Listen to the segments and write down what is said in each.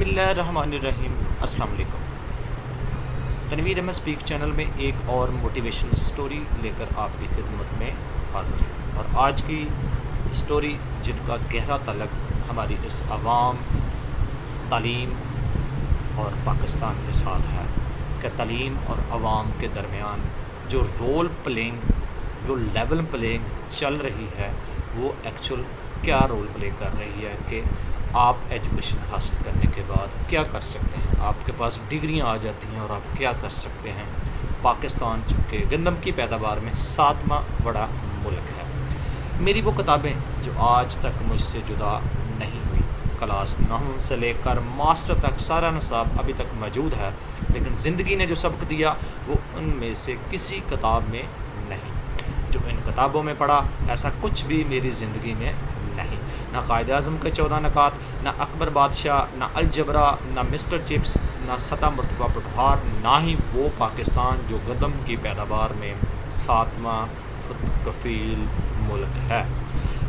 بسم اللہ الرحمن الرحیم۔ السلام علیکم۔ تنویر احمد اسپیک چینل میں ایک اور موٹیویشن سٹوری لے کر آپ کی خدمت میں حاضر ہے، اور آج کی سٹوری جن کا گہرا تعلق ہماری اس عوام، تعلیم اور پاکستان کے ساتھ ہے کہ تعلیم اور عوام کے درمیان جو رول پلینگ، جو لیول پلینگ چل رہی ہے، وہ ایکچول کیا رول پلے کر رہی ہے کہ آپ ایجوکیشن حاصل کرنے کے بعد کیا کر سکتے ہیں، آپ کے پاس ڈگریاں آ جاتی ہیں اور آپ کیا کر سکتے ہیں۔ پاکستان چونکہ گندم کی پیداوار میں 7واں بڑا ملک ہے۔ میری وہ کتابیں جو آج تک مجھ سے جدا نہیں ہوئی، کلاس 9 سے لے کر ماسٹر تک سارا نصاب ابھی تک موجود ہے، لیکن زندگی نے جو سبق دیا وہ ان میں سے کسی کتاب میں نہیں۔ جو ان کتابوں میں پڑھا ایسا کچھ بھی میری زندگی میں نہیں، نہ قائد اعظم کے 14 نکات، نہ اکبر بادشاہ، نہ الجبرا، نہ مسٹر چپس، نہ 7 مرتبہ پٹھار، نہ ہی وہ پاکستان جو گندم کی پیداوار میں 7واں خود کفیل ملک ہے۔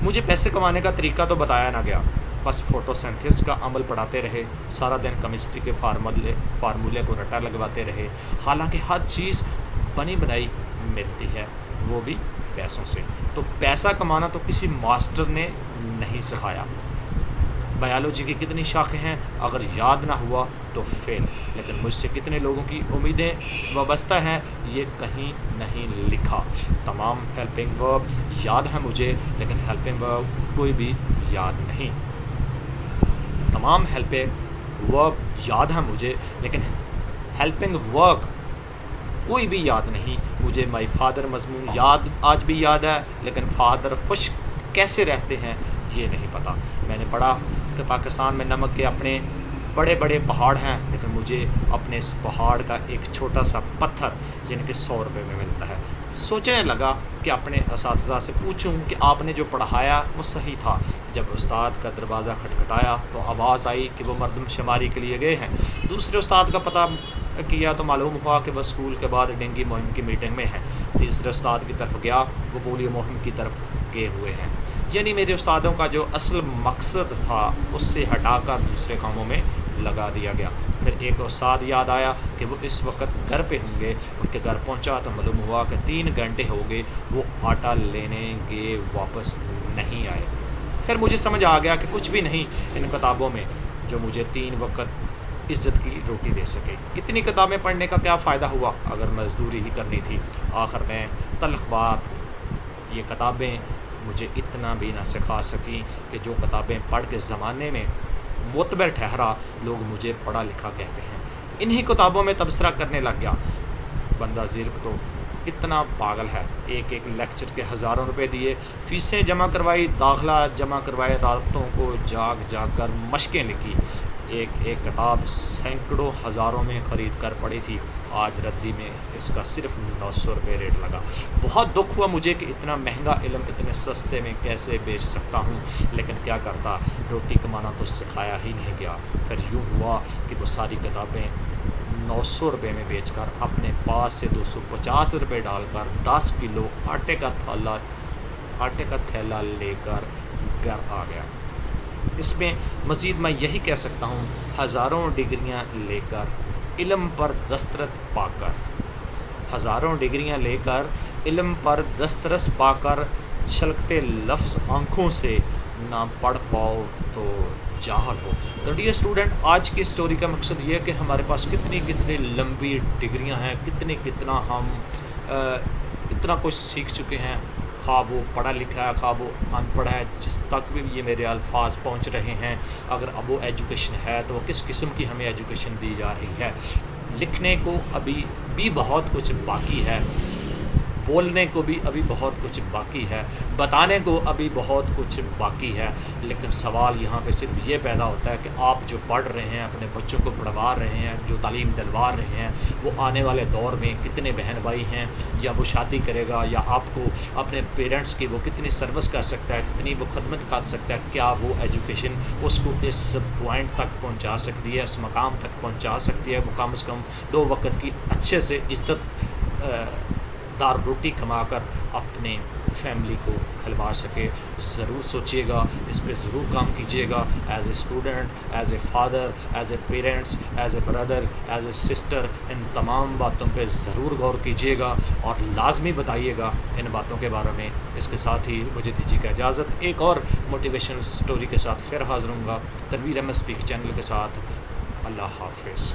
مجھے پیسے کمانے کا طریقہ تو بتایا نہ گیا، بس فوٹو سینتھس کا عمل پڑھاتے رہے، سارا دن کیمسٹری کے فارمولے کو رٹا لگواتے رہے، حالانکہ ہر چیز بنی بنائی ملتی ہے، وہ بھی پیسوں سے۔ تو پیسہ کمانا تو کسی ماسٹر نے نہیں سکھایا۔ بایولوجی کی کتنی شاخیں ہیں، اگر یاد نہ ہوا تو فیل، لیکن مجھ سے کتنے لوگوں کی امیدیں وابستہ ہیں یہ کہیں نہیں لکھا۔ تمام ہیلپنگ ورب یاد ہیں مجھے، لیکن ہیلپنگ ورب کوئی بھی یاد نہیں۔ تمام ہیلپنگ ورب یاد ہیں مجھے، لیکن ہیلپنگ ورک کوئی بھی یاد نہیں۔ مجھے مائی فادر مضمون یاد آج بھی یاد ہے، لیکن فادر خوش کیسے رہتے ہیں یہ نہیں پتہ۔ میں نے پڑھا کہ پاکستان میں نمک کے اپنے بڑے بڑے پہاڑ ہیں، لیکن مجھے اپنے اس پہاڑ کا ایک چھوٹا سا پتھر یعنی کہ 100 روپے میں ملتا ہے۔ سوچنے لگا کہ اپنے اساتذہ سے پوچھوں کہ آپ نے جو پڑھایا وہ صحیح تھا۔ جب استاد کا دروازہ کھٹکھٹایا تو آواز آئی کہ وہ مردم شماری کے لیے گئے ہیں۔ دوسرے استاد کا پتہ کیا تو معلوم ہوا کہ وہ اسکول کے بعد ڈینگی مہم کی میٹنگ میں ہیں۔ تیسرے استاد کی طرف گیا، وہ پولیو مہم کی طرف گئے ہوئے ہیں۔ یعنی میرے استادوں کا جو اصل مقصد تھا اس سے ہٹا کر دوسرے کاموں میں لگا دیا گیا۔ پھر ایک استاد یاد آیا کہ وہ اس وقت گھر پہ ہوں گے۔ ان کے گھر پہنچا تو معلوم ہوا کہ 3 گھنٹے ہو گئے وہ آٹا لینے گئے، واپس نہیں آئے۔ پھر مجھے سمجھ آ گیا کہ کچھ بھی نہیں ان کتابوں میں جو مجھے 3 وقت عزت کی روٹی دے سکے۔ اتنی کتابیں پڑھنے کا کیا فائدہ ہوا اگر مزدوری ہی کرنی تھی۔ آخر میں تلخ بات، یہ کتابیں مجھے اتنا بھی نہ سکھا سکیں کہ جو کتابیں پڑھ کے زمانے میں معتبر ٹھہرا لوگ مجھے پڑھا لکھا کہتے ہیں، انہی کتابوں میں تبصرہ کرنے لگ گیا۔ بندہ زیرک تو اتنا پاگل ہے، ایک لیکچر کے ہزاروں روپے دیے، فیسیں جمع کروائی، داخلہ جمع کروائے، راتوں کو جاگ جاگ کر مشقیں لکھی، ایک کتاب سینکڑوں ہزاروں میں خرید کر پڑھی تھی۔ آج ردی میں اس کا صرف 900 روپے ریٹ لگا۔ بہت دکھ ہوا مجھے کہ اتنا مہنگا علم اتنے سستے میں کیسے بیچ سکتا ہوں، لیکن کیا کرتا، روٹی کمانا تو سکھایا ہی نہیں گیا۔ پھر یوں ہوا کہ وہ ساری کتابیں 900 روپے میں بیچ کر اپنے پاس سے 250 روپے ڈال کر 10 کلو آٹے کا تھیلا لے کر گھر آ گیا۔ اس میں مزید میں یہی کہہ سکتا ہوں، ہزاروں ڈگریاں لے کر علم پر دسترس پا کر، ہزاروں ڈگریاں لے کر علم پر دسترس پا کر، چھلکتے لفظ آنکھوں سے نہ پڑھ پاؤ تو جاہل ہو۔ تو ڈیئر اسٹوڈنٹ، آج کی اسٹوری کا مقصد یہ ہے کہ ہمارے پاس کتنی لمبی ڈگریاں ہیں، کتنا ہم اتنا کچھ سیکھ چکے ہیں، خواہ وہ پڑھا لکھا ہے، خواہ وہ ان پڑھ ہے، جس تک بھی یہ میرے الفاظ پہنچ رہے ہیں، اگر اب وہ ایجوکیشن ہے تو وہ کس قسم کی ہمیں ایجوکیشن دی جا رہی ہے۔ لکھنے کو ابھی بھی بہت کچھ باقی ہے، بولنے کو بھی ابھی بہت کچھ باقی ہے، بتانے کو ابھی بہت کچھ باقی ہے، لیکن سوال یہاں پہ صرف یہ پیدا ہوتا ہے کہ آپ جو پڑھ رہے ہیں، اپنے بچوں کو پڑھوا رہے ہیں، جو تعلیم دلوا رہے ہیں، وہ آنے والے دور میں کتنے بہن بھائی ہیں، یا وہ شادی کرے گا، یا آپ کو اپنے پیرنٹس کی وہ کتنی سروس کر سکتا ہے، کتنی وہ خدمت کر سکتا ہے، کیا وہ ایجوکیشن اس کو اس پوائنٹ تک پہنچا سکتی ہے، اس مقام تک پہنچا سکتی ہے، وہ کم از کم 2 وقت کی اچھے سے عزت دار روٹی کما کر اپنے فیملی کو کھلوا سکے. ضرور سوچیے گا, اس پہ ضرور کام کیجیے گا. As a student, as a father, as a parents, as a brother, as a sister, ان تمام باتوں پہ ضرور غور کیجیے گا اور لازمی بتائیے گا ان باتوں کے بارے میں. اس کے ساتھ ہی مجھے دیجیے گا اجازت, ایک اور موٹیویشنل سٹوری کے ساتھ پھر حاضر ہوں گا تنویر احمد اسپیک چینل کے ساتھ. اللہ حافظ.